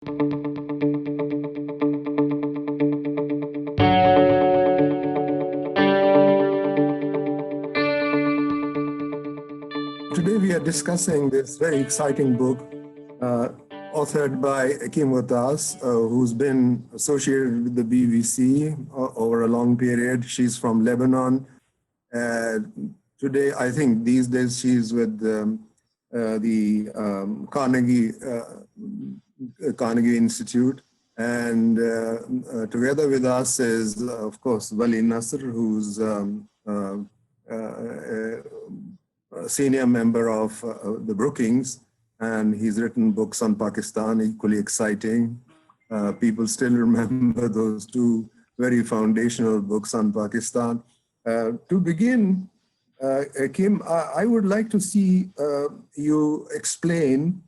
Today we are discussing this very exciting book authored by Kim Ghattas, who's been associated with the BBC over a long period. She's from Lebanon. Today, I think these days she's with the Carnegie Institute. And together with us is, of course, Vali Nasr, who's a senior member of the Brookings, and he's written books on Pakistan, equally exciting. People still remember those two very foundational books on Pakistan. To begin, Kim, I would like to see you explain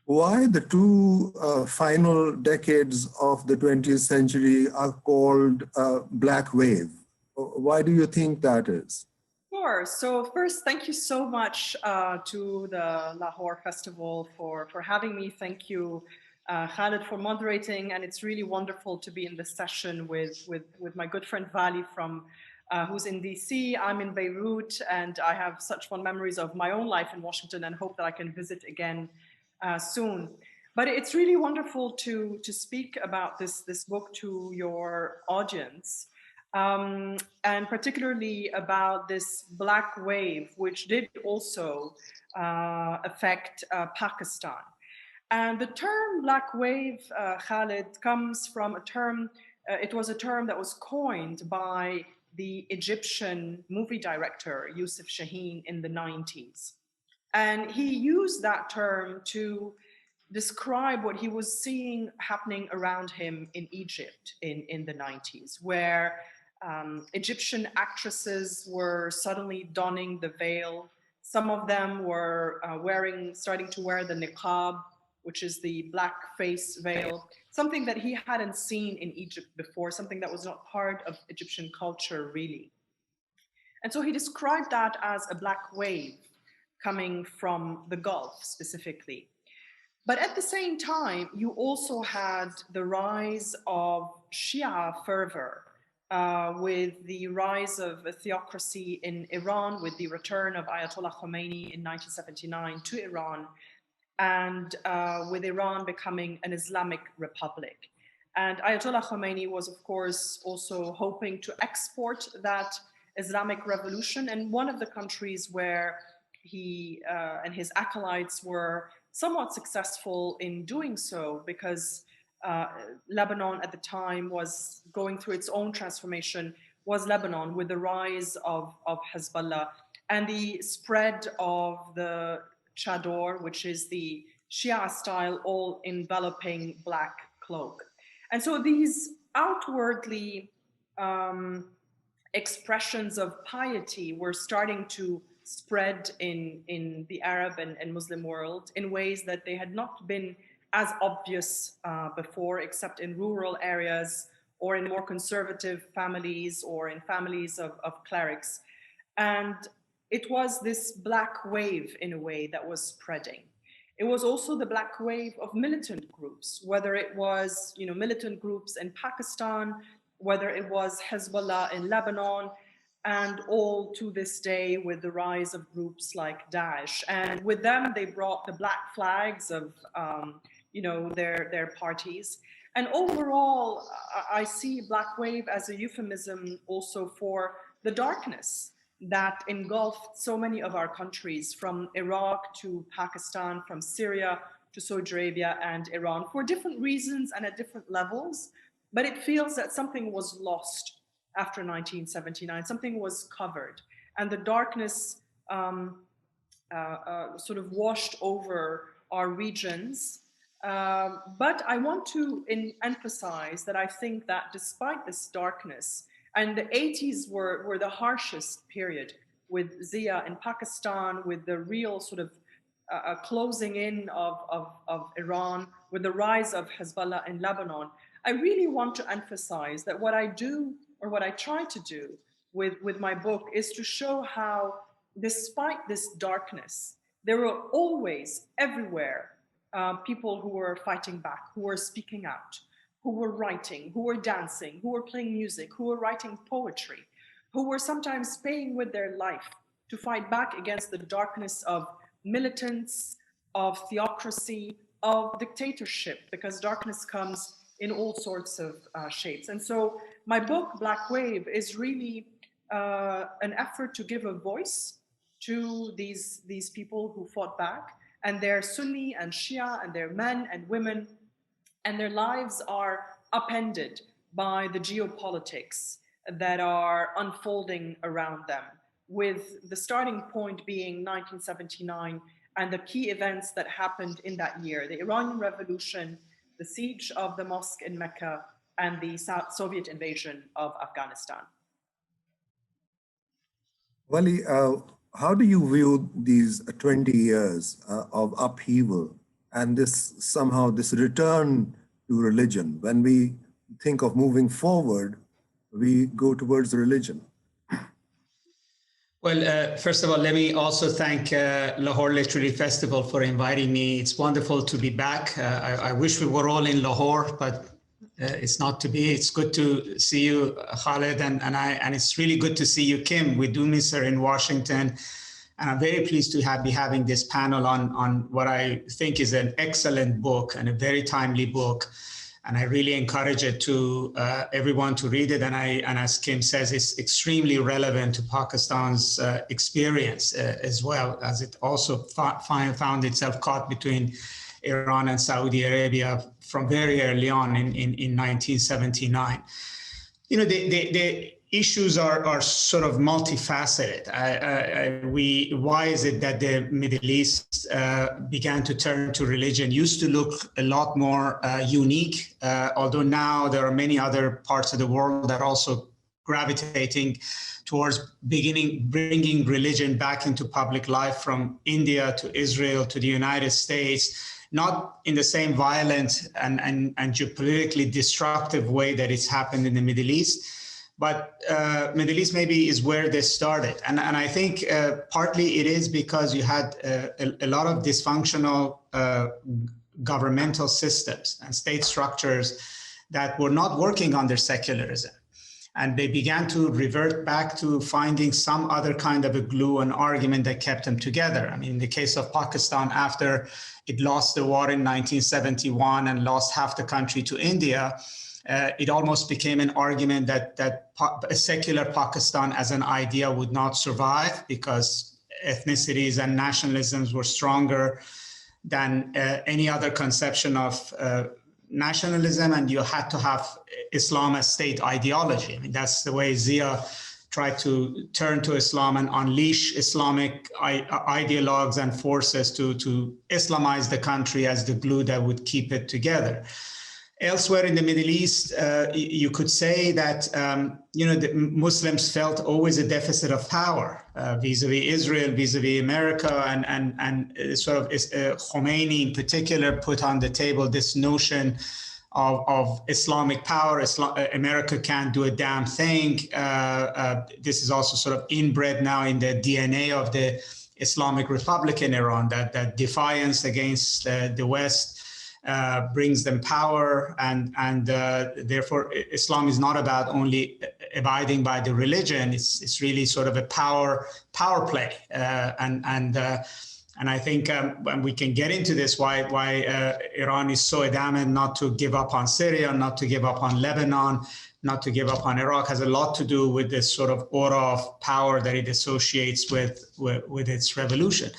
why the two final decades of the 20th century are called Black Wave. Why do you think that is? Sure. So first, thank you so much to the Lahore Festival for having me. Thank you, Khaled, for moderating. And it's really wonderful to be in this session with my good friend Vali who's in DC. I'm in Beirut, and I have such fond memories of my own life in Washington and hope that I can visit again soon. But it's really wonderful to speak about this book to your audience. And particularly about this black wave, which did also affect Pakistan. And the term black wave, Khaled, comes from a term, it was a term that was coined by the Egyptian movie director, Youssef Chahine, in the 90s. And he used that term to describe what he was seeing happening around him in Egypt in the 90s, where Egyptian actresses were suddenly donning the veil. Some of them were starting to wear the niqab, which is the black face veil, something that he hadn't seen in Egypt before, something that was not part of Egyptian culture, really. And so he described that as a black wave coming from the Gulf specifically. But at the same time, you also had the rise of Shia fervor, with the rise of a theocracy in Iran, with the return of Ayatollah Khomeini in 1979 to Iran, and with Iran becoming an Islamic republic. And Ayatollah Khomeini was, of course, also hoping to export that Islamic revolution. And one of the countries where he and his acolytes were somewhat successful in doing so, because Lebanon at the time was going through its own transformation, was Lebanon, with the rise of Hezbollah and the spread of the chador, which is the Shia style, all enveloping black cloak. And so these outwardly expressions of piety were starting to spread in the Arab and Muslim world in ways that they had not been as obvious before, except in rural areas or in more conservative families or in families of clerics. And it was this black wave, in a way, that was spreading. It was also the black wave of militant groups, whether it was militant groups in Pakistan, whether it was Hezbollah in Lebanon, and all to this day with the rise of groups like Daesh. And with them, they brought the black flags of their parties. And overall, I see Black Wave as a euphemism also for the darkness that engulfed so many of our countries, from Iraq to Pakistan, from Syria to Saudi Arabia and Iran, for different reasons and at different levels. But it feels that something was lost after 1979, something was covered, and the darkness sort of washed over our regions. But I want to emphasize that I think that despite this darkness, and the 80s were the harshest period with Zia in Pakistan, with the real sort of closing in of Iran, with the rise of Hezbollah in Lebanon, I really want to emphasize that what I do, or what I try to do with my book, is to show how, despite this darkness, there were always, everywhere, people who were fighting back, who were speaking out, who were writing, who were dancing, who were playing music, who were writing poetry, who were sometimes paying with their life to fight back against the darkness of militants, of theocracy, of dictatorship, because darkness comes in all sorts of shapes. And so my book, Black Wave, is really an effort to give a voice to these people who fought back, and they're Sunni and Shia, and they're men and women, and their lives are upended by the geopolitics that are unfolding around them, with the starting point being 1979 and the key events that happened in that year: the Iranian Revolution, the siege of the mosque in Mecca, and the Soviet invasion of Afghanistan. Wali, how do you view these 20 years of upheaval and this return to religion? When we think of moving forward, we go towards religion. Well, first of all, let me also thank Lahore Literary Festival for inviting me. It's wonderful to be back. I wish we were all in Lahore, but it's not to be. It's good to see you, Khaled, and it's really good to see you, Kim. We do miss her in Washington. And I'm very pleased to be having this panel on what I think is an excellent book and a very timely book. And I really encourage it to everyone to read it. And as Kim says, it's extremely relevant to Pakistan's experience as well, as it also found itself caught between Iran and Saudi Arabia from very early on in 1979. You know, the issues are sort of multifaceted. Why is it that the Middle East began to turn to religion? Used to look a lot more unique, although now there are many other parts of the world that are also gravitating towards bringing religion back into public life, from India to Israel to the United States, not in the same violent and geopolitically destructive way that it's happened in the Middle East. But Middle East maybe is where this started. And I think partly it is because you had a lot of dysfunctional governmental systems and state structures that were not working under secularism. And they began to revert back to finding some other kind of a glue and argument that kept them together. I mean, in the case of Pakistan, after it lost the war in 1971 and lost half the country to India, it almost became an argument that a secular Pakistan as an idea would not survive because ethnicities and nationalisms were stronger than any other conception of nationalism, and you had to have Islam as state ideology. I mean, that's the way Zia tried to turn to Islam and unleash Islamic ideologues and forces to Islamize the country as the glue that would keep it together. Elsewhere in the Middle East, you could say that the Muslims felt always a deficit of power vis-a-vis Israel, vis-a-vis America, and sort of Khomeini in particular put on the table this notion of Islamic power. America can't do a damn thing. This is also sort of inbred now in the DNA of the Islamic Republic in Iran, that defiance against the West brings them power, and therefore Islam is not about only abiding by the religion. It's really sort of a power play, and I think when we can get into this, why Iran is so adamant not to give up on Syria, not to give up on Lebanon, not to give up on Iraq, has a lot to do with this sort of aura of power that it associates with its revolution.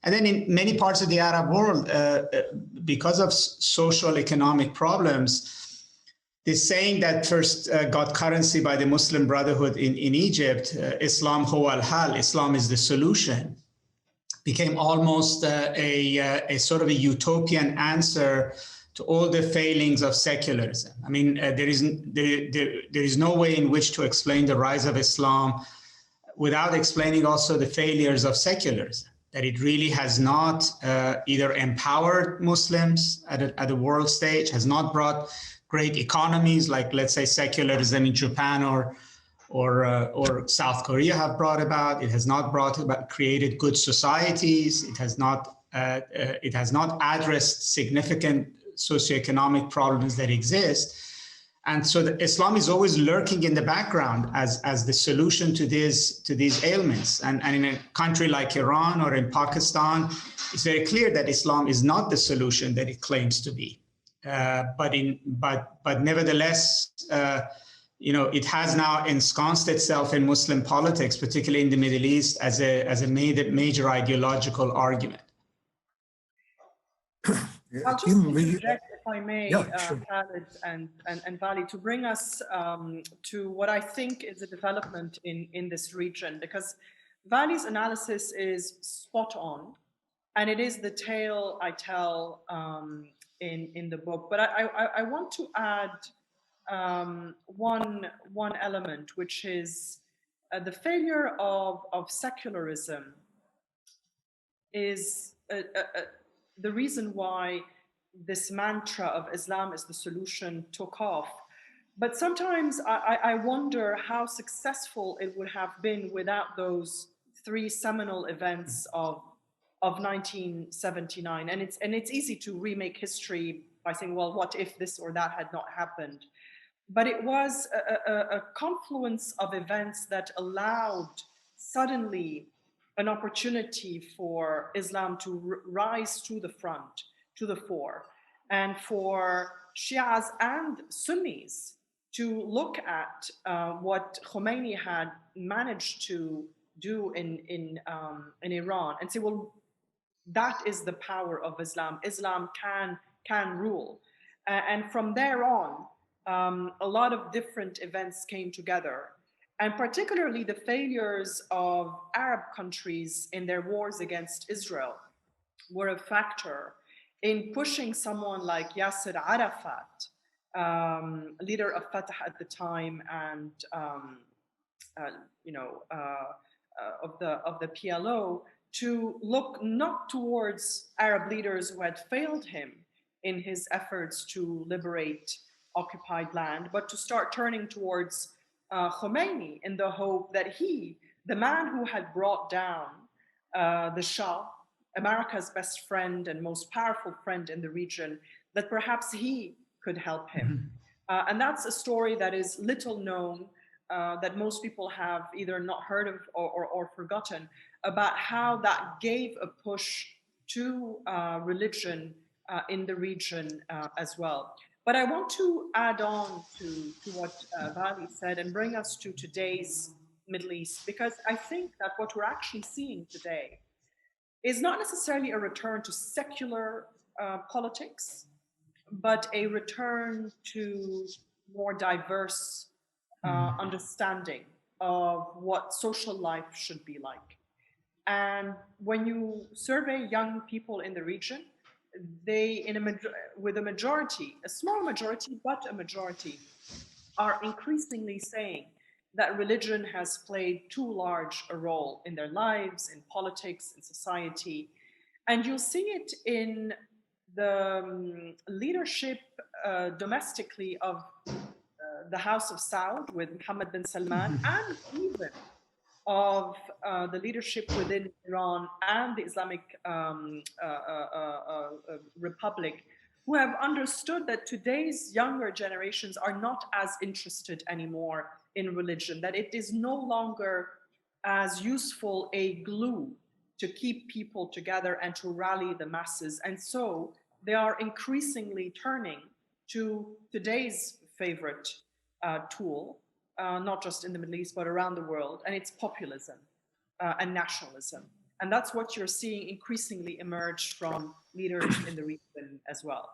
And then in many parts of the Arab world, because of social economic problems, this saying that first got currency by the Muslim Brotherhood in Egypt, Islam huwa al-hal, Islam is the solution, became almost a sort of a utopian answer to all the failings of secularism. I mean, there is no way in which to explain the rise of Islam without explaining also the failures of secularism, that it really has not either empowered Muslims at a world stage, has not brought great economies like, let's say, secularism in Japan or South Korea have brought about. It has not created good societies. It has not It has not addressed significant socioeconomic problems that exist. And so Islam is always lurking in the background as the solution to these ailments. And in a country like Iran or in Pakistan, it's very clear that Islam is not the solution that it claims to be. But nevertheless, it has now ensconced itself in Muslim politics, particularly in the Middle East, as a major ideological argument. I'll just interject, if I may, sure. Khaled and Vali, to bring us to what I think is a development in this region, because Vali's analysis is spot on, and it is the tale I tell in the book. But I want to add one element, which is the failure of secularism is the reason why this mantra of Islam is the solution took off. But sometimes I wonder how successful it would have been without those three seminal events of 1979. And it's easy to remake history by saying, well, what if this or that had not happened? But it was a confluence of events that allowed suddenly an opportunity for Islam to rise to the front, to the fore, and for Shias and Sunnis to look at what Khomeini had managed to do in Iran and say, well, that is the power of Islam. Islam can rule. And from there on, a lot of different events came together. And particularly the failures of Arab countries in their wars against Israel were a factor in pushing someone like Yasser Arafat, leader of Fatah at the time, and of the PLO, to look not towards Arab leaders who had failed him in his efforts to liberate occupied land, but to start turning towards Khomeini in the hope that he, the man who had brought down the Shah, America's best friend and most powerful friend in the region, that perhaps he could help him. And that's a story that is little known, that most people have either not heard of or forgotten, about how that gave a push to religion in the region as well. But I want to add on to what Vali said and bring us to today's Middle East, because I think that what we're actually seeing today is not necessarily a return to secular politics, but a return to more diverse understanding of what social life should be like. And when you survey young people in the region, they, with a majority, a small majority, but a majority, are increasingly saying that religion has played too large a role in their lives, in politics, in society. And you'll see it in the leadership domestically of the House of Saud with Mohammed bin Salman, and even of the leadership within Iran and the Islamic Republic, who have understood that today's younger generations are not as interested anymore in religion, that it is no longer as useful a glue to keep people together and to rally the masses. And so they are increasingly turning to today's favorite tool, not just in the Middle East, but around the world, and it's populism and nationalism. And that's what you're seeing increasingly emerge from leaders in the region as well.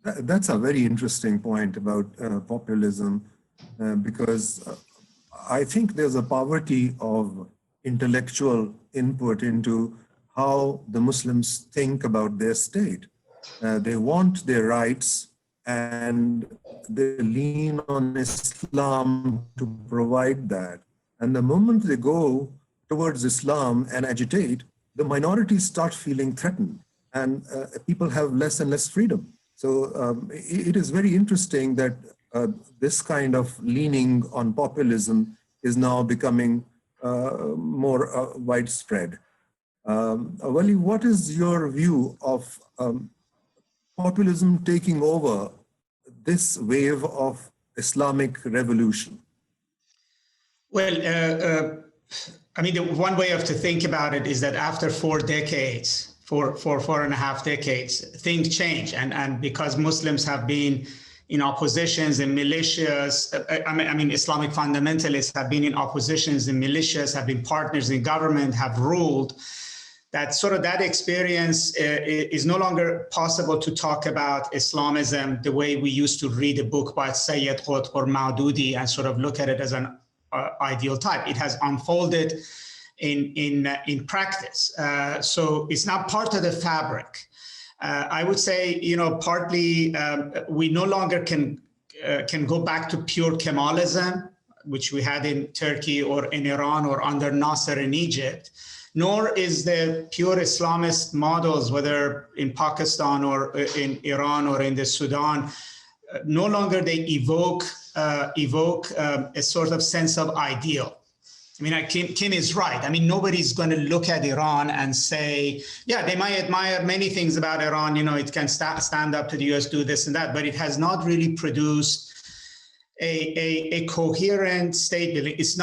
That's a very interesting point about populism, because I think there's a poverty of intellectual input into how the Muslims think about their state. They want their rights, and they lean on Islam to provide that. And the moment they go towards Islam and agitate, the minorities start feeling threatened, and people have less and less freedom. So it is very interesting that this kind of leaning on populism is now becoming more widespread. Vali, what is your view of populism taking over this wave of Islamic revolution? Well, I mean, the one way to think about it is that after 4 decades, four and a half decades, things change. And because Muslims have been in oppositions and militias, I mean, Islamic fundamentalists have been in oppositions and militias, have been partners in government, have ruled, that experience is no longer possible to talk about Islamism the way we used to read a book by Sayyid Qutb or Maududi and sort of look at it as an ideal type. It has unfolded in practice. So it's now part of the fabric. I would say, partly we no longer can go back to pure Kemalism, which we had in Turkey or in Iran or under Nasser in Egypt, nor is the pure Islamist models, whether in Pakistan or in Iran or in the Sudan, no longer they evoke a sort of sense of ideal. I mean, Kim is right. I mean, nobody's going to look at Iran and say, yeah, they might admire many things about Iran. It can stand up to the US, do this and that, but it has not really produced a coherent state building. It's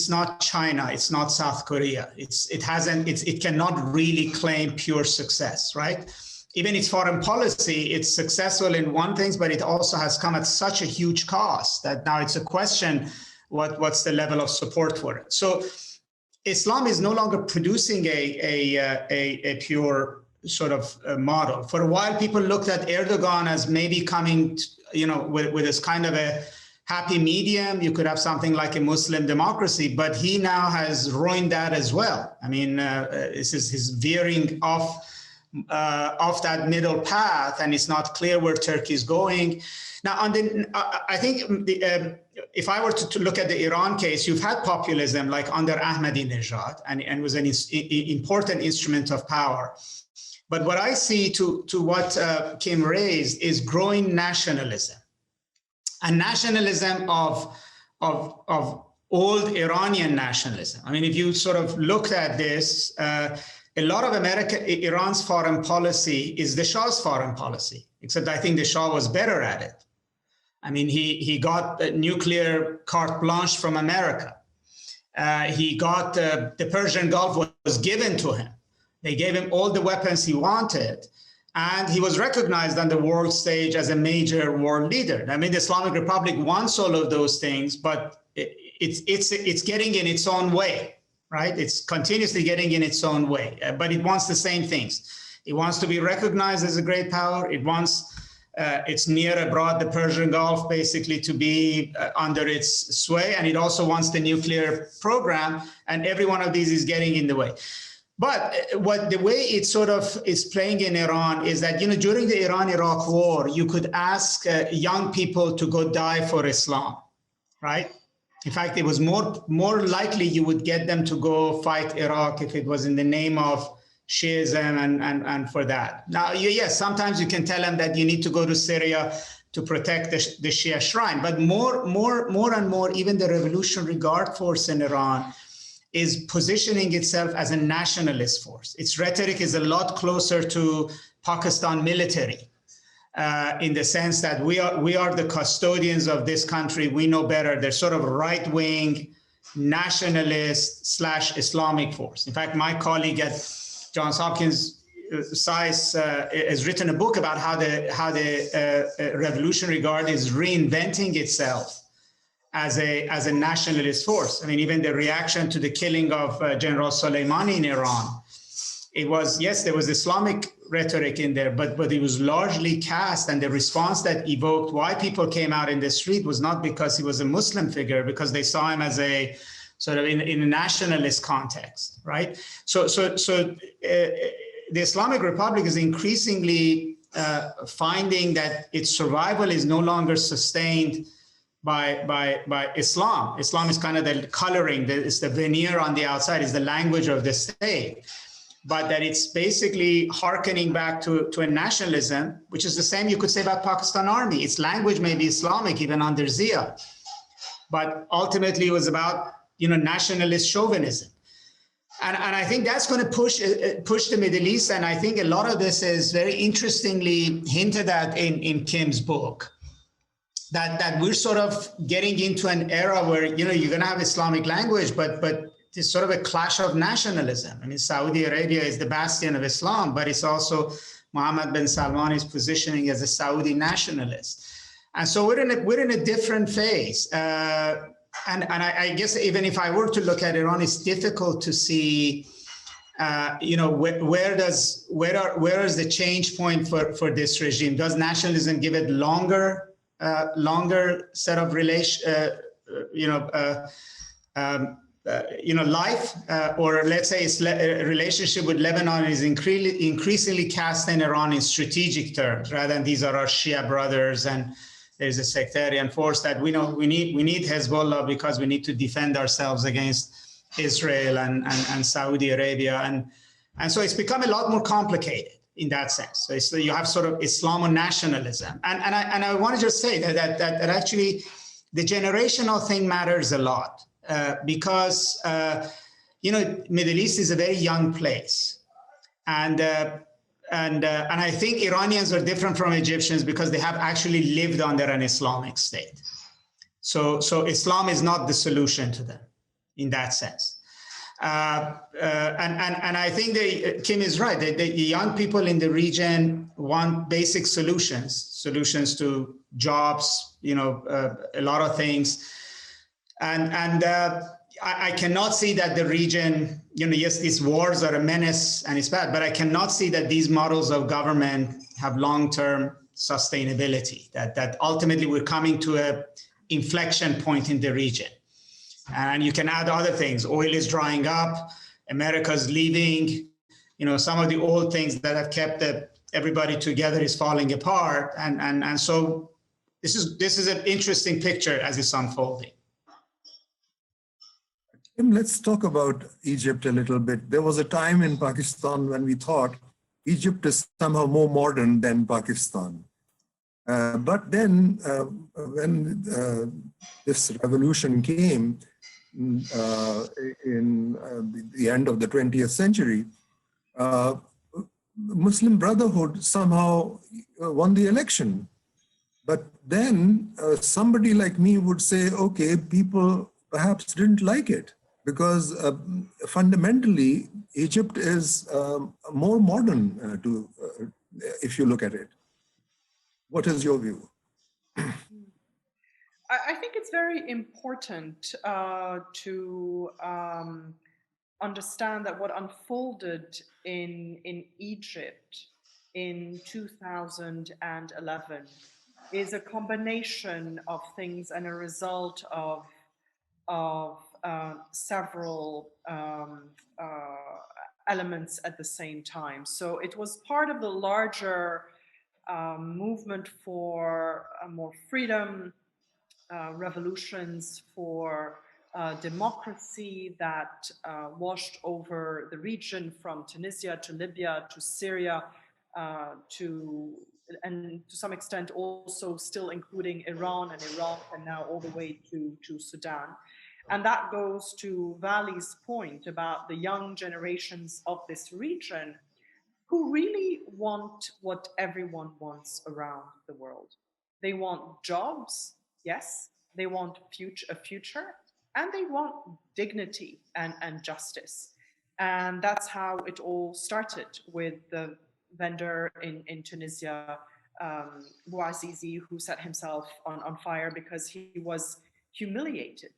not China. It's not South Korea. It cannot really claim pure success, right? Even its foreign policy, it's successful in one thing, but it also has come at such a huge cost that now it's a question, what's the level of support for it? So Islam is no longer producing a pure sort of model. For a while, people looked at Erdogan as maybe coming, with this kind of a happy medium. You could have something like a Muslim democracy, but he now has ruined that as well. I mean, he's veering off that middle path, and it's not clear where Turkey is going. Now, I think if I were to look at the Iran case, you've had populism like under Ahmadinejad, and was an important instrument of power. But what I see to what Kim raised is growing nationalism, and nationalism of old Iranian nationalism. I mean, if you sort of looked at this, a lot of Iran's foreign policy is the Shah's foreign policy, except I think the Shah was better at it. I mean, he got a nuclear carte blanche from America. He got the Persian Gulf was given to him. They gave him all the weapons he wanted, and he was recognized on the world stage as a major world leader. I mean, the Islamic Republic wants all of those things, but it's getting in its own way, right? It's continuously getting in its own way, but it wants the same things. It wants to be recognized as a great power. It wants its near abroad, the Persian Gulf, basically to be under its sway. And it also wants the nuclear program. And every one of these is getting in the way. But the way it sort of is playing in Iran is that, during the Iran-Iraq war, you could ask young people to go die for Islam, right? In fact, it was more likely you would get them to go fight Iraq if it was in the name of Shiism and for that. Now, yes, sometimes you can tell them that you need to go to Syria to protect the Shia shrine, but more and more, even the Revolutionary Guard force in Iran is positioning itself as a nationalist force. Its rhetoric is a lot closer to Pakistan military in the sense that we are the custodians of this country. We know better. They're sort of right-wing nationalist / Islamic force. In fact, my colleague at Johns Hopkins SAIS has written a book about how the Revolutionary Guard is reinventing itself as a nationalist force. I mean, even the reaction to the killing of General Soleimani in Iran, it was, yes, there was Islamic rhetoric in there, but it was largely cast, and the response that evoked why people came out in the street was not because he was a Muslim figure, because they saw him as a sort of in a nationalist context, right? So the Islamic Republic is increasingly finding that its survival is no longer sustained by Islam. Islam is kind of the coloring, it's the veneer on the outside, is the language of the state, but that it's basically hearkening back to a nationalism, which is the same you could say about Pakistan Army. Its language may be Islamic, even under Zia, but ultimately it was about nationalist chauvinism. And I think that's going to push the Middle East. And I think a lot of this is very interestingly hinted at in Kim's book. That we're sort of getting into an era where, you know, you're going to have Islamic language, but it's sort of a clash of nationalism. I mean, Saudi Arabia is the bastion of Islam, but it's also Mohammed bin Salman is positioning as a Saudi nationalist. And so we're in a different phase. And I guess even if I were to look at Iran, it's difficult to see, you know, where is the change point for this regime? Does nationalism give it longer set of life, or let's say its relationship with Lebanon is increasingly cast in Iran in strategic terms, rather than these are our Shia brothers and there's a sectarian force that we know we need Hezbollah because we need to defend ourselves against Israel and Saudi Arabia, and so it's become a lot more complicated in that sense. So you have sort of Islamo-nationalism, and I want to just say that actually the generational thing matters a lot. Because you know, Middle East is a very young place, and I think Iranians are different from Egyptians because they have actually lived under an Islamic state. So Islam is not the solution to them in that sense. And I think Kim is right. The young people in the region want basic solutions to jobs, you know, a lot of things. And I cannot see that the region, you know, yes, these wars are a menace and it's bad, but I cannot see that these models of government have long-term sustainability, that ultimately we're coming to a inflection point in the region. And you can add other things. Oil is drying up, America's leaving, you know, some of the old things that have kept everybody together is falling apart. And so this is an interesting picture as it's unfolding. Let's talk about Egypt a little bit. There was a time in Pakistan when we thought Egypt is somehow more modern than Pakistan. But then when this revolution came in the end of the 20th century, Muslim Brotherhood somehow won the election. But then somebody like me would say, okay, people perhaps didn't like it, because fundamentally, Egypt is more modern if you look at it. What is your view? I think it's very important to understand that what unfolded in Egypt in 2011 is a combination of things and a result of several elements at the same time. So it was part of the larger movement for more freedom, revolutions for democracy that washed over the region from Tunisia to Libya to Syria and to some extent also still including Iran and Iraq, and now all the way to Sudan. And that goes to Vali's point about the young generations of this region who really want what everyone wants around the world. They want jobs, yes, they want a future, and they want dignity and justice. And that's how it all started with the vendor in Tunisia, Bouazizi, who set himself on fire because he was humiliated.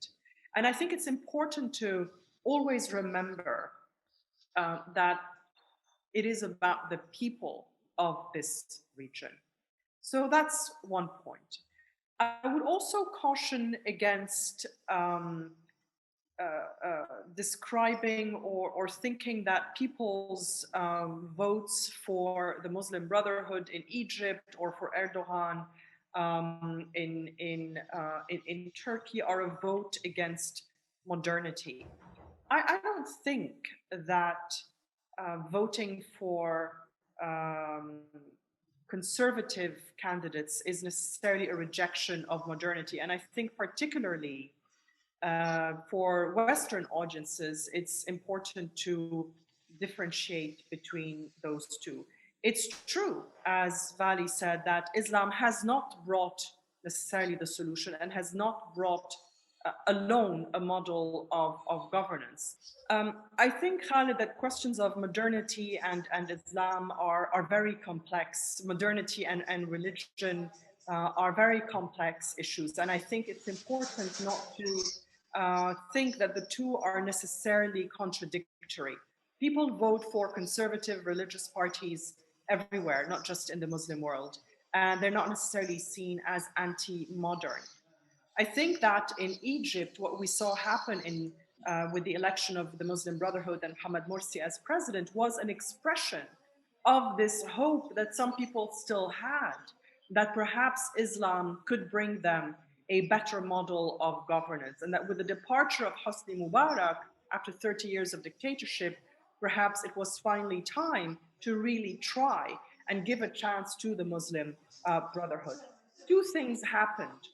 And I think it's important to always remember that it is about the people of this region. So that's one point. I would also caution against describing or thinking that people's votes for the Muslim Brotherhood in Egypt or for Erdogan in Turkey are a vote against modernity. I don't think that voting for conservative candidates is necessarily a rejection of modernity. And I think particularly for Western audiences, it's important to differentiate between those two. It's true, as Vali said, that Islam has not brought necessarily the solution and has not brought alone a model of governance. I think, Khaled, that questions of modernity and Islam are very complex. Modernity and religion are very complex issues. And I think it's important not to think that the two are necessarily contradictory. People vote for conservative religious parties everywhere, not just in the Muslim world, and they're not necessarily seen as anti-modern. I think that in Egypt, what we saw happen with the election of the Muslim Brotherhood and Mohamed Morsi as president was an expression of this hope that some people still had, that perhaps Islam could bring them a better model of governance, and that with the departure of Hosni Mubarak after 30 years of dictatorship, perhaps it was finally time to really try and give a chance to the Muslim Brotherhood. Two things happened.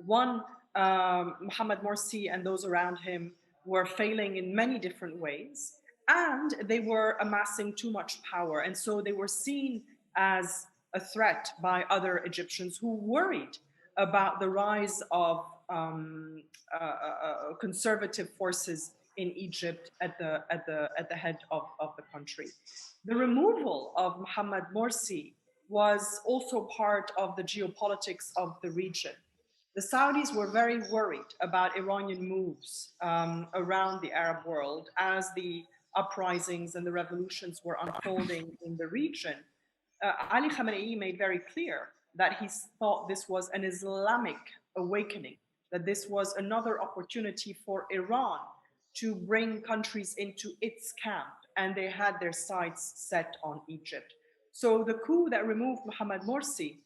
One, Mohamed Morsi and those around him were failing in many different ways, and they were amassing too much power. And so they were seen as a threat by other Egyptians who worried about the rise of conservative forces in Egypt at the head of the country. The removal of Mohamed Morsi was also part of the geopolitics of the region. The Saudis were very worried about Iranian moves around the Arab world as the uprisings and the revolutions were unfolding in the region. Ali Khamenei made very clear that he thought this was an Islamic awakening, that this was another opportunity for Iran to bring countries into its camp, and they had their sights set on Egypt. So the coup that removed Mohamed Morsi,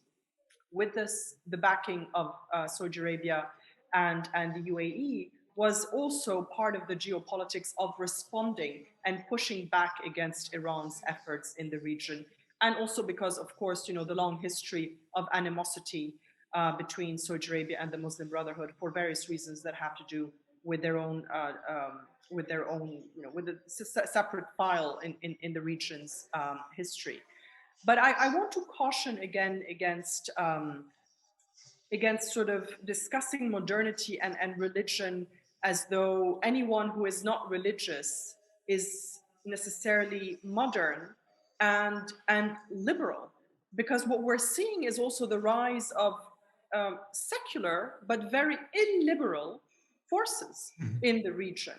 with the backing of Saudi Arabia and the UAE, was also part of the geopolitics of responding and pushing back against Iran's efforts in the region. And also because, of course, you know, the long history of animosity between Saudi Arabia and the Muslim Brotherhood for various reasons that have to do with their own, with a separate file in the region's history. But I want to caution again against sort of discussing modernity and religion as though anyone who is not religious is necessarily modern and liberal, because what we're seeing is also the rise of secular but very illiberal forces in the region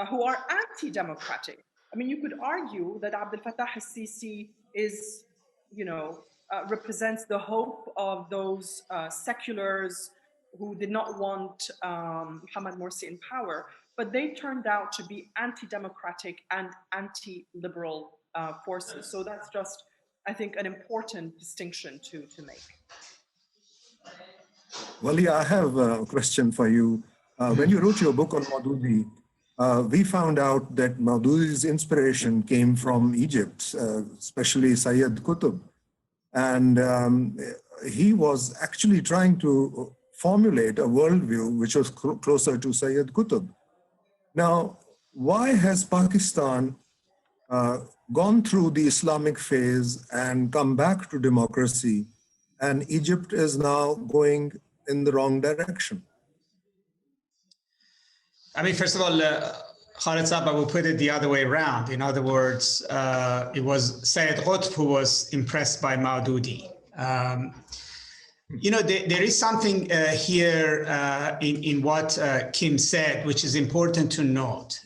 who are anti-democratic. I mean, you could argue that Abdel Fattah al-Sisi is, you know, represents the hope of those seculars who did not want Mohamed Morsi in power, but they turned out to be anti-democratic and anti-liberal forces. So that's just, I think, an important distinction to make. Wali, I have a question for you. When you wrote your book on Maududi, we found out that Maududi's inspiration came from Egypt, especially Sayyid Qutb. And he was actually trying to formulate a worldview which was closer to Sayyid Qutb. Now, why has Pakistan gone through the Islamic phase and come back to democracy, and Egypt is now going in the wrong direction? I mean, first of all, Khaled, I will put it the other way around. In other words, it was Sayyid Qutb who was impressed by Maududi. You know, there is something here in what Kim said, which is important to note,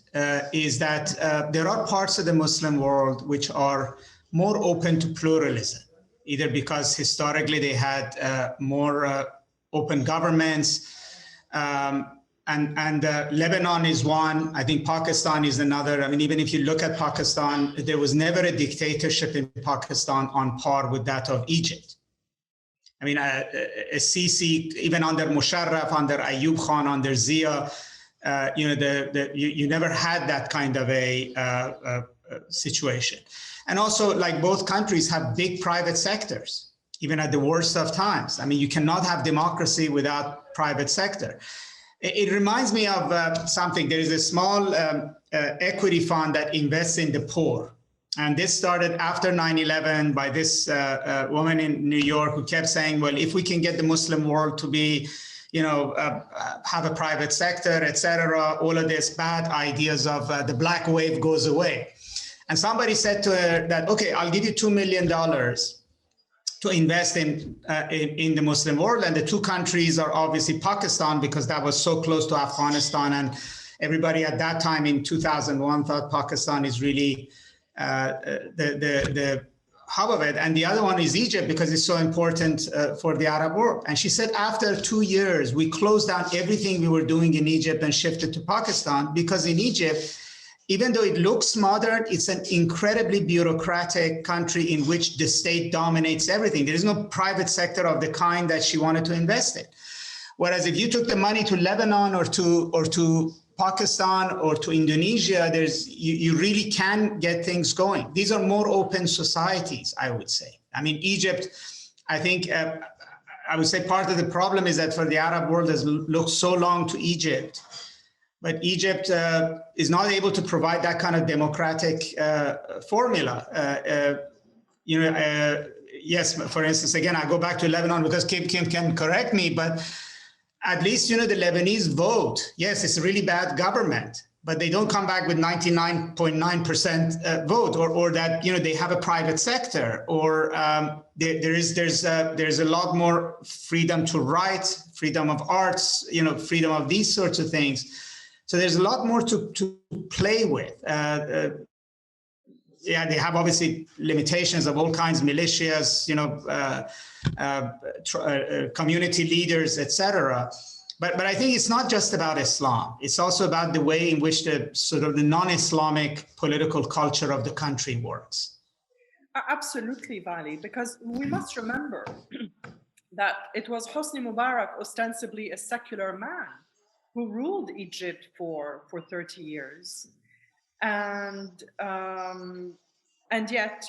is that there are parts of the Muslim world which are more open to pluralism, either because historically they had more open governments, and Lebanon is one. I think Pakistan is another. I mean, even if you look at Pakistan, there was never a dictatorship in Pakistan on par with that of Egypt. I mean, Sisi, even under Musharraf, under Ayub Khan, under Zia, you know, you never had that kind of a situation. And also, like, both countries have big private sectors, even at the worst of times. I mean, you cannot have democracy without private sector. It reminds me of something. There is a small equity fund that invests in the poor. And this started after 9/11 by this woman in New York who kept saying, well, if we can get the Muslim world to be, have a private sector, etc., all of these bad ideas of the black wave goes away. And somebody said to her that, okay, I'll give you $2 million to invest in the Muslim world. And the two countries are obviously Pakistan, because that was so close to Afghanistan. And everybody at that time in 2001 thought Pakistan is really the hub of it. And the other one is Egypt, because it's so important for the Arab world. And she said, after 2 years, we closed down everything we were doing in Egypt and shifted to Pakistan, because in Egypt, even though it looks modern, it's an incredibly bureaucratic country in which the state dominates everything. There is no private sector of the kind that she wanted to invest in. Whereas if you took the money to Lebanon or to Pakistan or to Indonesia, you really can get things going. These are more open societies, I would say. I mean, Egypt, I think, I would say part of the problem is that for the Arab world has looked so long to Egypt, but Egypt is not able to provide that kind of democratic formula. Yes, for instance, again, I go back to Lebanon because Kim can correct me, but at least, the Lebanese vote. Yes, it's a really bad government, but they don't come back with 99.9% vote, or that, they have a private sector, or there's a lot more freedom to write, freedom of arts, freedom of these sorts of things. So there's a lot more to play with. Yeah, they have obviously limitations of all kinds, militias, community leaders, etc. But I think it's not just about Islam. It's also about the way in which the sort of the non-Islamic political culture of the country works. Absolutely, Vali, because we must remember that it was Hosni Mubarak, ostensibly a secular man, who ruled Egypt for 30 years. And yet,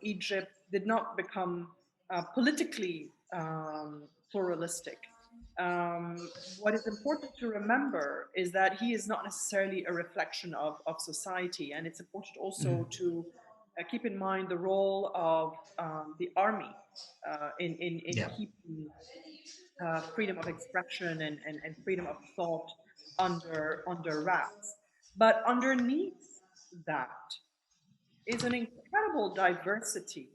Egypt did not become politically pluralistic. What is important to remember is that he is not necessarily a reflection of society. And it's important also to keep in mind the role of the army in keeping freedom of expression and freedom of thought under wraps. But underneath that is an incredible diversity,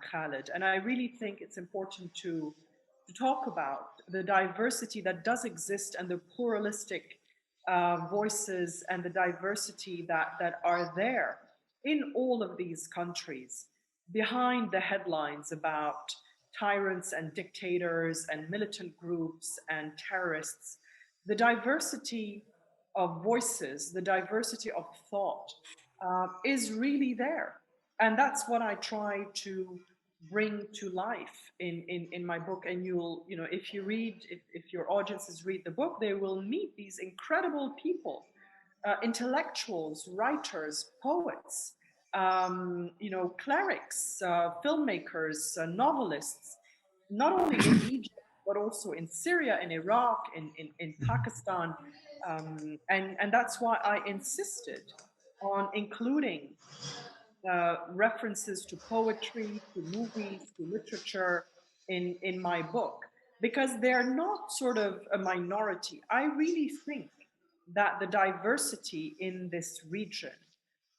Khaled. And I really think it's important to talk about the diversity that does exist and the pluralistic voices and the diversity that are there in all of these countries, behind the headlines about tyrants and dictators and militant groups and terrorists. The diversity of voices, the diversity of thought is really there. And that's what I try to bring to life in my book. And you'll, if you read, if your audiences read the book, they will meet these incredible people, intellectuals, writers, poets, clerics, filmmakers, novelists, not only in Egypt, but also in Syria, in Iraq, in Pakistan. And that's why I insisted on including references to poetry, to movies, to literature in my book, because they're not sort of a minority. I really think that the diversity in this region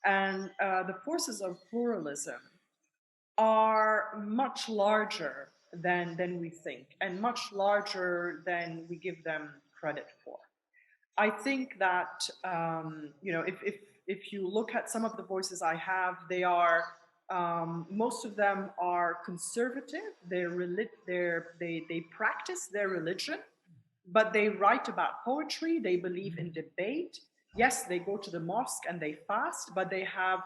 and the forces of pluralism are much larger than we think, and much larger than we give them credit for. I think that if you look at some of the voices I have, they are most of them are conservative. They practice their religion, but they write about poetry. They believe in debate. Yes, they go to the mosque and they fast, but they have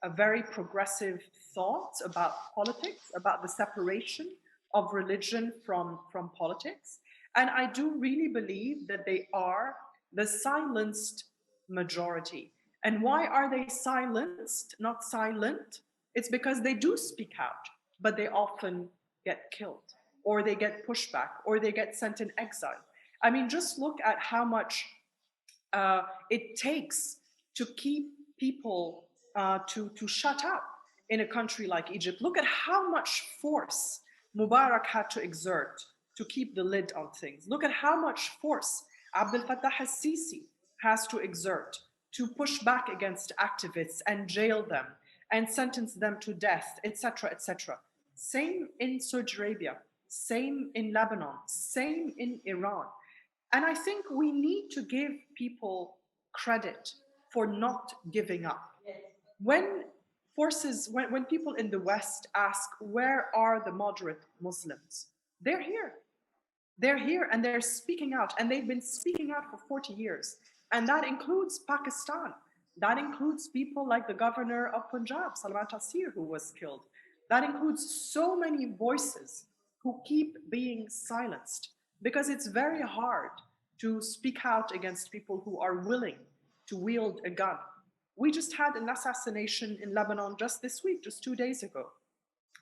a very progressive thoughts about politics, about the separation of religion from politics. And I do really believe that they are the silenced majority. And why are they silenced, not silent? It's because they do speak out, but they often get killed, or they get pushed back, or they get sent in exile. I mean, just look at how much it takes to keep people to shut up in a country like Egypt. Look at how much force Mubarak had to exert to keep the lid on things. Look at how much force Abdel Fattah al-Sisi has to exert to push back against activists and jail them and sentence them to death, etc., etc. Same in Saudi Arabia, same in Lebanon, same in Iran. And I think we need to give people credit for not giving up. When when people in the West ask, where are the moderate Muslims? They're here. They're here and they're speaking out, and they've been speaking out for 40 years. And that includes Pakistan. That includes people like the governor of Punjab, Salman Taseer, who was killed. That includes so many voices who keep being silenced, because it's very hard to speak out against people who are willing to wield a gun. We just had an assassination in Lebanon just this week, just 2 days ago,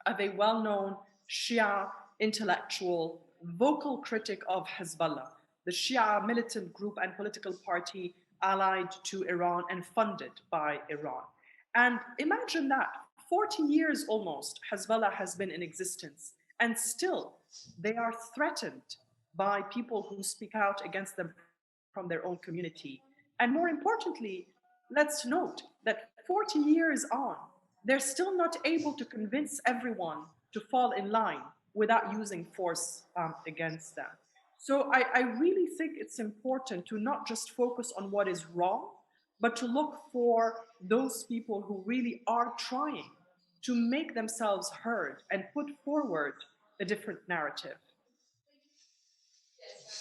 of a well-known Shia intellectual, vocal critic of Hezbollah, the Shia militant group and political party allied to Iran and funded by Iran. And imagine that, 40 years almost, Hezbollah has been in existence, and still they are threatened by people who speak out against them from their own community. And more importantly, let's note that 40 years on, they're still not able to convince everyone to fall in line without using force against them. So I really think it's important to not just focus on what is wrong, but to look for those people who really are trying to make themselves heard and put forward a different narrative.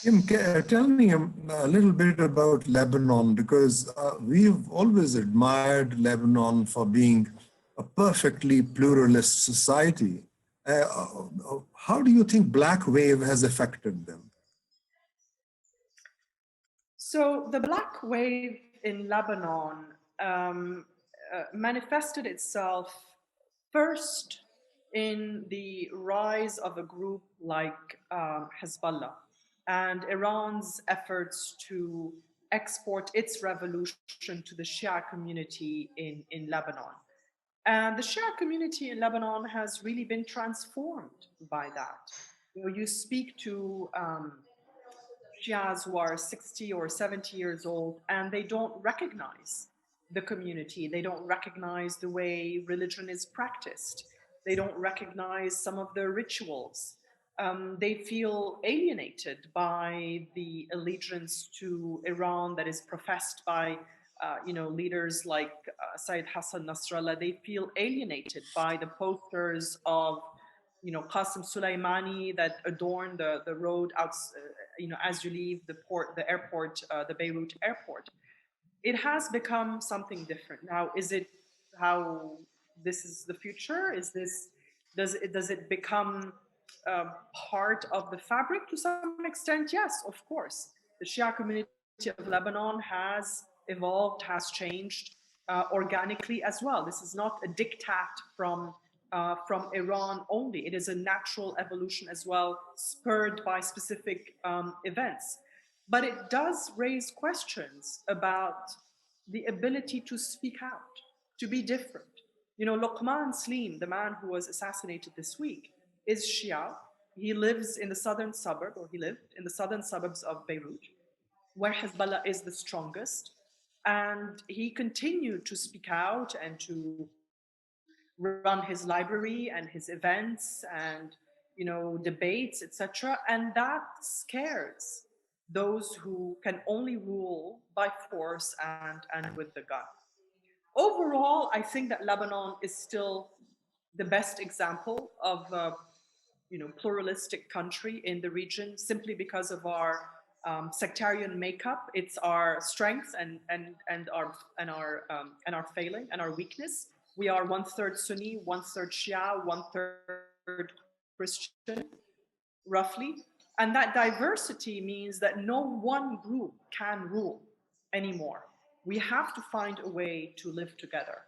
Kim, tell me a little bit about Lebanon, because we've always admired Lebanon for being a perfectly pluralist society. How do you think Black Wave has affected them? So the Black Wave in Lebanon manifested itself first in the rise of a group like Hezbollah and Iran's efforts to export its revolution to the Shia community in Lebanon. And the Shia community in Lebanon has really been transformed by that. You speak to Shias who are 60 or 70 years old, and they don't recognize the community. They don't recognize the way religion is practiced. They don't recognize some of the rituals. They feel alienated by the allegiance to Iran that is professed by leaders like Sayyid Hassan Nasrallah. They feel alienated by the posters of Qasem Soleimani that adorn the road out, as you leave the airport, the Beirut airport. It has become something different. Now, is it how this is the future? Does it become part of the fabric to some extent? Yes, of course. The Shia community of Lebanon has evolved, has changed organically as well. This is not a diktat from Iran only. It is a natural evolution as well, spurred by specific events. But it does raise questions about the ability to speak out, to be different. Luqman Slim, the man who was assassinated this week, is Shia. He lives in the southern suburb, or he lived in the southern suburbs of Beirut, where Hezbollah is the strongest. And he continued to speak out and to run his library and his events and debates, etc. And that scares those who can only rule by force and with the gun. Overall, I think that Lebanon is still the best example of a pluralistic country in the region, simply because of our sectarian makeup. It's our strength and our failing and our weakness. We are 1/3 Sunni, 1/3 Shia, 1/3 Christian, roughly. And that diversity means that no one group can rule anymore. We have to find a way to live together.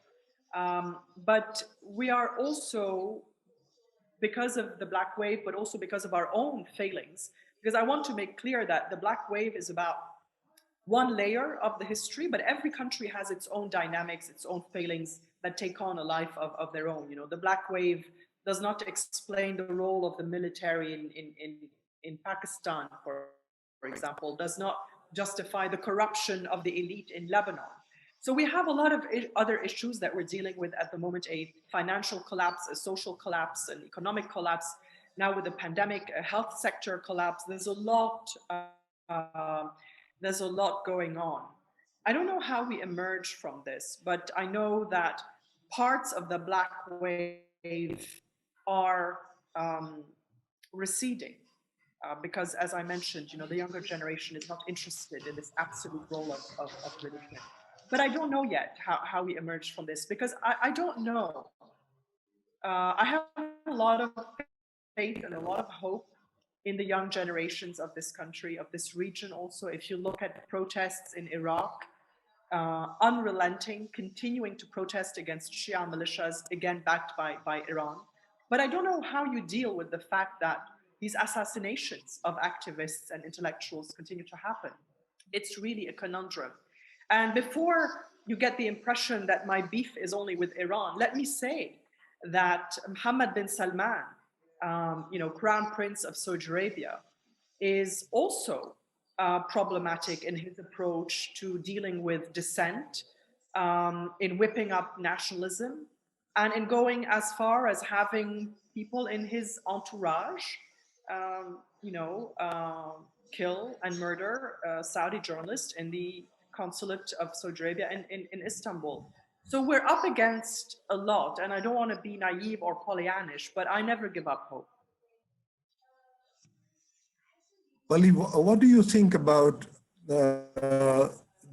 But we are also, because of the Black Wave, but also because of our own failings, because I want to make clear that the Black Wave is about one layer of the history, but every country has its own dynamics, its own failings that take on a life of their own. You know, the Black Wave does not explain the role of the military in Pakistan, for example, does not justify the corruption of the elite in Lebanon. So we have a lot of other issues that we're dealing with at the moment: a financial collapse, a social collapse, an economic collapse. Now with the pandemic, a health sector collapse. There's a lot going on. I don't know how we emerge from this, but I know that parts of the Black Wave are receding because, as I mentioned, you know, the younger generation is not interested in this absolute role of religion. But I don't know yet how we emerge from this, because I don't know. I have a lot of faith and a lot of hope in the young generations of this country, of this region also. If you look at protests in Iraq, unrelenting, continuing to protest against Shia militias, again backed by Iran. But I don't know how you deal with the fact that these assassinations of activists and intellectuals continue to happen. It's really a conundrum. And before you get the impression that my beef is only with Iran, let me say that Mohammed bin Salman, Crown Prince of Saudi Arabia, is also problematic in his approach to dealing with dissent, in whipping up nationalism, and in going as far as having people in his entourage, kill and murder a Saudi journalist in the consulate of Saudi Arabia in Istanbul. So we're up against a lot, and I don't want to be naive or Pollyannish, but I never give up hope. Vali, what do you think about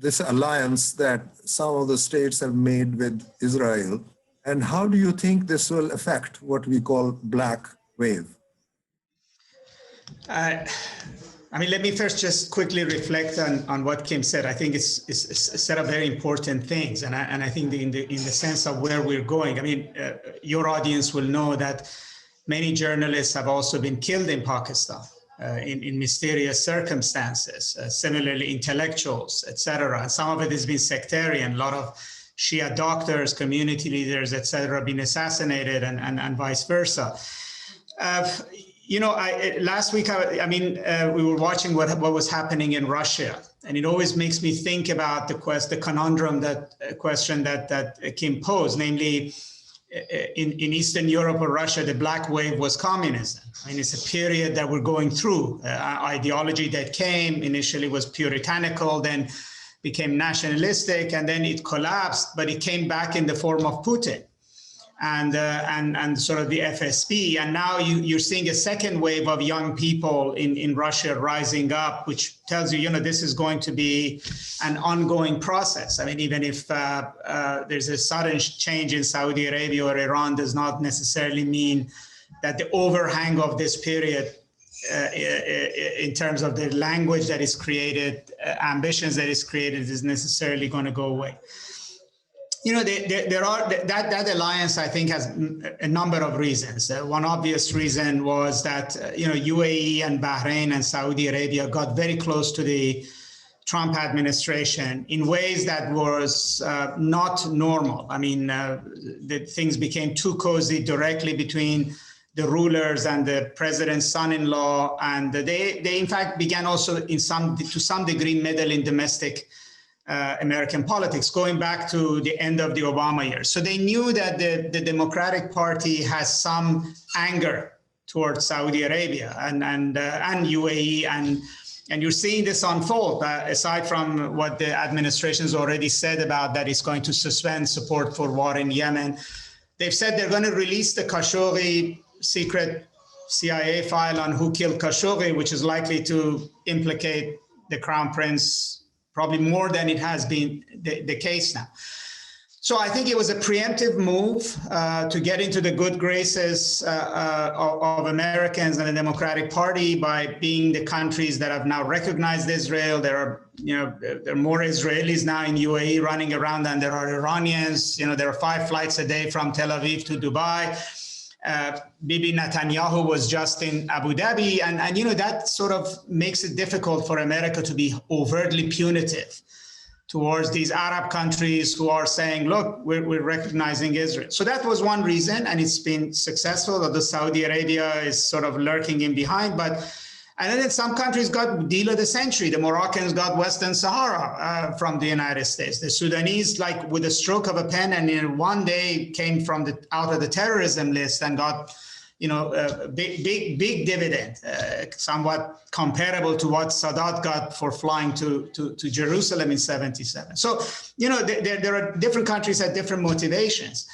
this alliance that some of the states have made with Israel, and how do you think this will affect what we call Black Wave? Let me first just quickly reflect on what Kim said. I think it's a set of very important things, and I think in the sense of where we're going. Your audience will know that many journalists have also been killed in Pakistan in mysterious circumstances. Similarly, intellectuals, etc. And some of it has been sectarian. A lot of Shia doctors, community leaders, etc., been assassinated, and vice versa. Last week, we were watching what was happening in Russia, and it always makes me think about the conundrum, question that Kim posed, namely, in Eastern Europe or Russia, the Black Wave was communism. It's a period that we're going through. Ideology that came initially was puritanical, then became nationalistic, and then it collapsed, but it came back in the form of Putin and sort of the FSB. And now you're seeing a second wave of young people in Russia rising up, which tells you, this is going to be an ongoing process. Even if there's a sudden change in Saudi Arabia or Iran, does not necessarily mean that the overhang of this period in terms of the language that is created, ambitions that is created, is necessarily going to go away. That alliance, I think, has a number of reasons. One obvious reason was that, UAE and Bahrain and Saudi Arabia got very close to the Trump administration in ways that was not normal. The things became too cozy directly between the rulers and the president's son-in-law, and they in fact began also to some degree meddle in domestic American politics, going back to the end of the Obama years. So they knew that the Democratic Party has some anger towards Saudi Arabia and UAE, and you're seeing this unfold. Aside from what the administration has already said about that it's going to suspend support for war in Yemen, they've said they're going to release the Khashoggi secret CIA file on who killed Khashoggi, which is likely to implicate the Crown Prince probably more than it has been the case now. So I think it was a preemptive move to get into the good graces of Americans and the Democratic Party by being the countries that have now recognized Israel. There are more Israelis now in UAE running around than there are Iranians. There are 5 flights a day from Tel Aviv to Dubai. Bibi Netanyahu was just in Abu Dhabi, and you know, that sort of makes it difficult for America to be overtly punitive towards these Arab countries who are saying, look, we're recognizing Israel. So that was one reason, and it's been successful, although Saudi Arabia is sort of lurking in behind. And then some countries got deal of the century. The Moroccans got Western Sahara from the United States. The Sudanese, like with a stroke of a pen, and in one day came from out of the terrorism list and got, you know, a big dividend, somewhat comparable to what Sadat got for flying to Jerusalem in '77. So, you know, there are different countries had different motivations.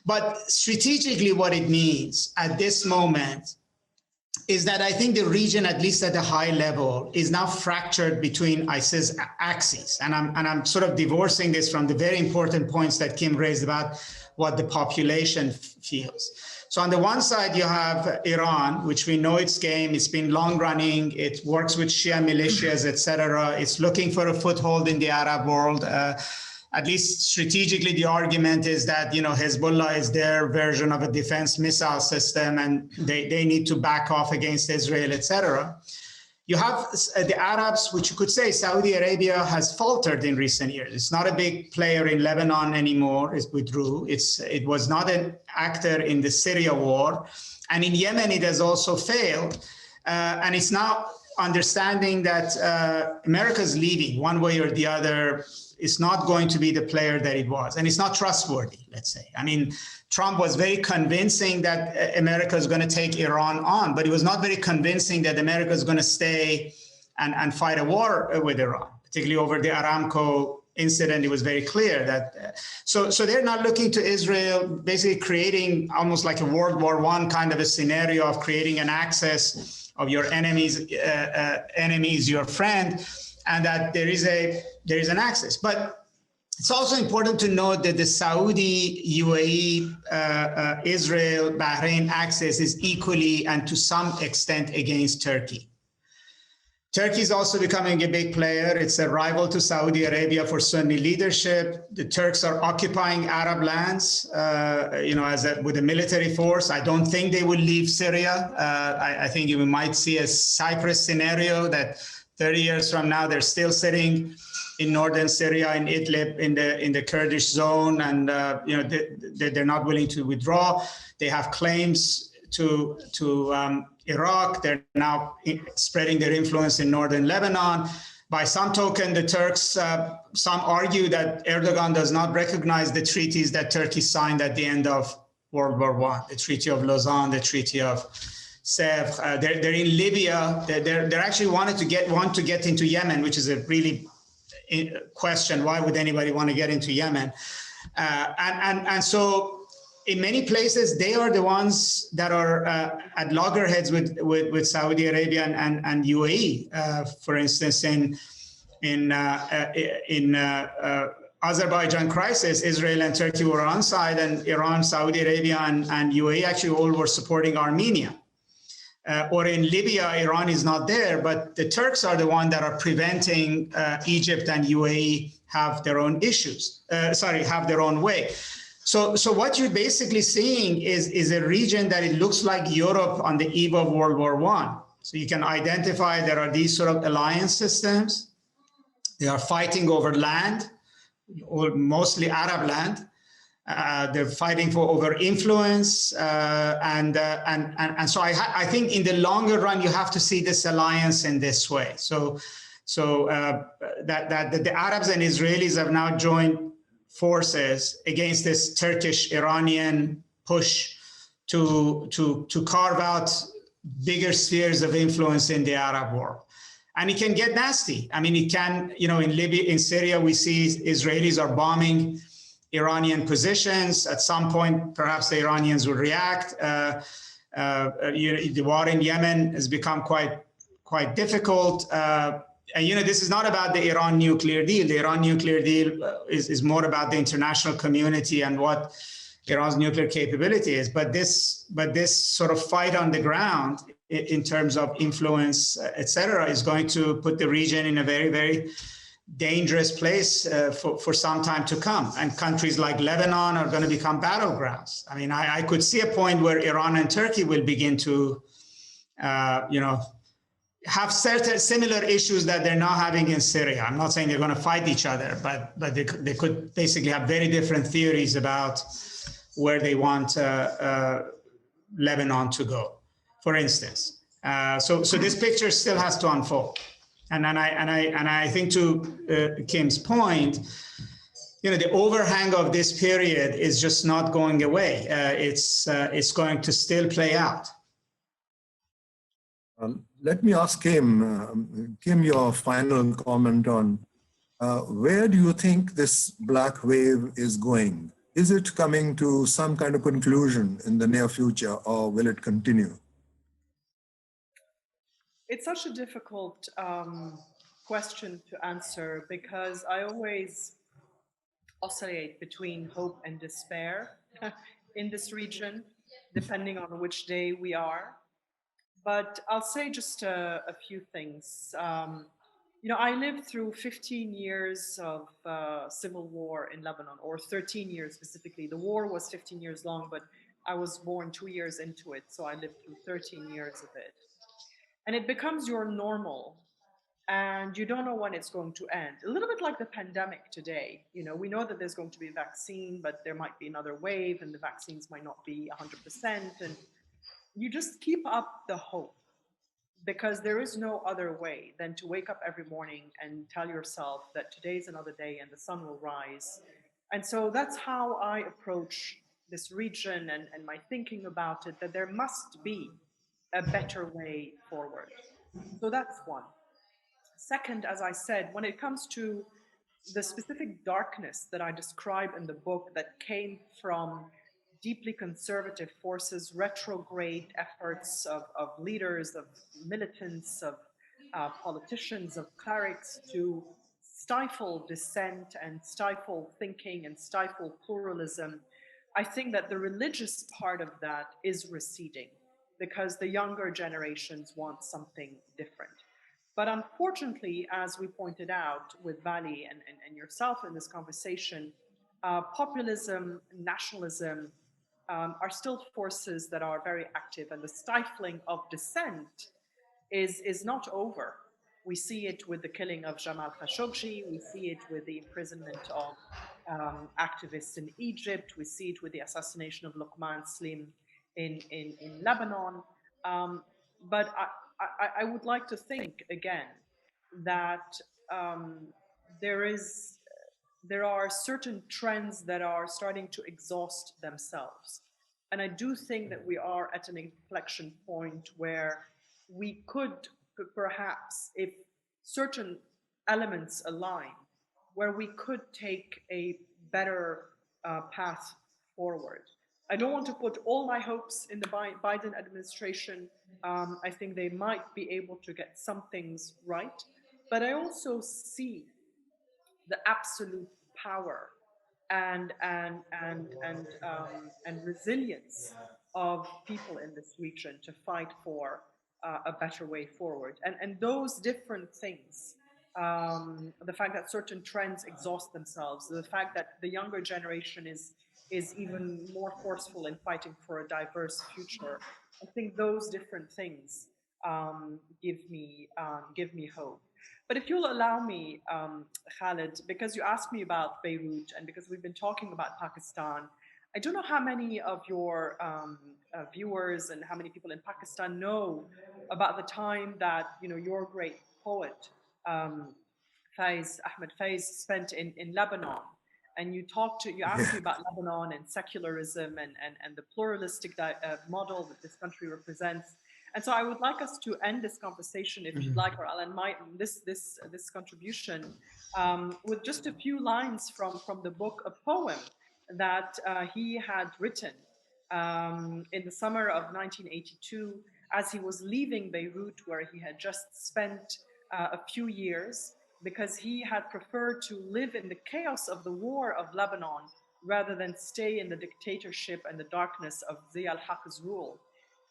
But strategically, what it means at this moment is that I think the region, at least at a high level, is now fractured between ISIS axes. And I'm sort of divorcing this from the very important points that Kim raised about what the population feels. So on the one side, you have Iran, which we know its game. It's been long running. It works with Shia militias, et cetera. It's looking for a foothold in the Arab world. At least strategically, the argument is that, you know, Hezbollah is their version of a defense missile system, and they need to back off against Israel, et cetera. You have the Arabs, which you could say Saudi Arabia has faltered in recent years. It's not a big player in Lebanon anymore. It withdrew. It was not an actor in the Syria war. And in Yemen, it has also failed. And it's now understanding that America's leading one way or the other. Is not going to be the player that it was. And it's not trustworthy, let's say. I mean, Trump was very convincing that America is going to take Iran on, but it was not very convincing that America is going to stay and fight a war with Iran, particularly over the Aramco incident. It was very clear that, so they're not looking to Israel, basically creating almost like a World War I kind of a scenario of creating an axis of your enemies, your friend, and that there is an axis. But it's also important to note that the Saudi, UAE, Israel, Bahrain axis is equally and to some extent against Turkey. Turkey is also becoming a big player. It's a rival to Saudi Arabia for Sunni leadership. The Turks are occupying Arab lands, you know, with a military force. I don't think they will leave Syria. I think we might see a Cyprus scenario that 30 years from now, they're still sitting in northern Syria, in Idlib, in the Kurdish zone, and you know, they're not willing to withdraw. They have claims to Iraq. They're now spreading their influence in northern Lebanon. By some token, the Turks, some argue that Erdogan does not recognize the treaties that Turkey signed at the end of World War I, the Treaty of Lausanne, the Treaty of Sèvres. They're in Libya. They're actually want to get into Yemen, which is a really question. Why would anybody want to get into Yemen? And so in many places, they are the ones that are at loggerheads with Saudi Arabia and UAE. For instance, in Azerbaijan crisis, Israel and Turkey were on side, and Iran, Saudi Arabia, and UAE actually all were supporting Armenia. Or in Libya, Iran is not there, but the Turks are the ones that are preventing Egypt and UAE have their own issues, have their own way. So what you're basically seeing is a region that it looks like Europe on the eve of World War I. So you can identify there are these sort of alliance systems. They are fighting over land, or mostly Arab land. They're fighting over influence, and so I think in the longer run you have to see this alliance in this way. So that the Arabs and Israelis have now joined forces against this Turkish-Iranian push to carve out bigger spheres of influence in the Arab world. And it can get nasty. I mean, it can, you know, in Libya, in Syria, we see Israelis are bombing Iranian positions. At some point, perhaps the Iranians will react. The war in Yemen has become quite difficult. And, you know, this is not about the Iran nuclear deal. The Iran nuclear deal is more about the international community and what Iran's nuclear capability is. But this sort of fight on the ground in terms of influence, et cetera, is going to put the region in a very, very dangerous place for some time to come. And countries like Lebanon are going to become battlegrounds. I mean, I could see a point where Iran and Turkey will begin to, have certain similar issues that they're now having in Syria. I'm not saying they're going to fight each other, but they could basically have very different theories about where they want Lebanon to go, for instance. So this picture still has to unfold. And I think to Kim's point, the overhang of this period is just not going away. It's going to still play out. Let me ask Kim, your final comment on where do you think this black wave is going? Is it coming to some kind of conclusion in the near future, or will it continue? It's such a difficult question to answer, because I always oscillate between hope and despair in this region, depending on which day we are. But I'll say just a few things. I lived through 15 years of civil war in Lebanon, or 13 years specifically. The war was 15 years long, but I was born 2 years into it, so I lived through 13 years of it. And it becomes your normal, and you don't know when it's going to end. A little bit like the pandemic today. We know that there's going to be a vaccine, but there might be another wave, and the vaccines might not be 100%. And you just keep up the hope, because there is no other way than to wake up every morning and tell yourself that today's another day and the sun will rise. And so that's how I approach this region and my thinking about it, that there must be a better way forward. So that's one. Second, as I said, when it comes to the specific darkness that I describe in the book that came from deeply conservative forces, retrograde efforts of leaders, of militants, of politicians, of clerics to stifle dissent and stifle thinking and stifle pluralism, I think that the religious part of that is receding, because the younger generations want something different. But unfortunately, as we pointed out with Vali and yourself in this conversation, populism, nationalism, are still forces that are very active, and the stifling of dissent is not over. We see it with the killing of Jamal Khashoggi, we see it with the imprisonment of activists in Egypt, we see it with the assassination of Luqman Slim in Lebanon. But I would like to think again that there are certain trends that are starting to exhaust themselves. And I do think that we are at an inflection point where we could perhaps, if certain elements align, where we could take a better path forward. I don't want to put all my hopes in the Biden administration. I think they might be able to get some things right, but I also see the absolute power and resilience of people in this region to fight for a better way forward. And those different things, the fact that certain trends exhaust themselves, the fact that the younger generation is even more forceful in fighting for a diverse future, I think those different things give me hope. But if you'll allow me, Khaled, because you asked me about Beirut and because we've been talking about Pakistan, I don't know how many of your viewers and how many people in Pakistan know about the time that your great poet Ahmed Faiz spent in Lebanon. And you asked me about Lebanon and secularism and the pluralistic model that this country represents. And so I would like us to end this conversation, if you'd like, or I'll end this contribution with just a few lines from the book, a poem that he had written in the summer of 1982 as he was leaving Beirut, where he had just spent a few years, because he had preferred to live in the chaos of the war of Lebanon rather than stay in the dictatorship and the darkness of Zia al-Haq's rule.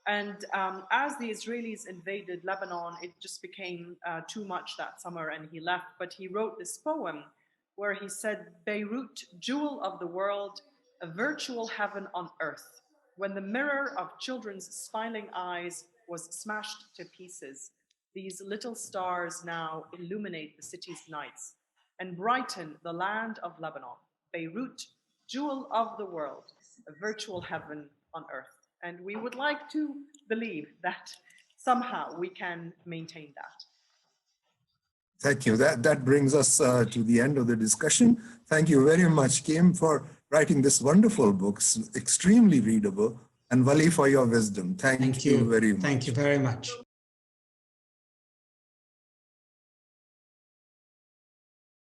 And as the Israelis invaded Lebanon, it just became too much that summer and he left. But he wrote this poem where he said, Beirut, jewel of the world, a virtual heaven on earth. When the mirror of children's smiling eyes was smashed to pieces, these little stars now illuminate the city's nights and brighten the land of Lebanon. Beirut, jewel of the world, a virtual heaven on earth. And we would like to believe that somehow we can maintain that. Thank you. That brings us to the end of the discussion. Thank you very much, Kim, for writing this wonderful book, extremely readable, and Vali for your wisdom. Thank you very much. Thank you very much.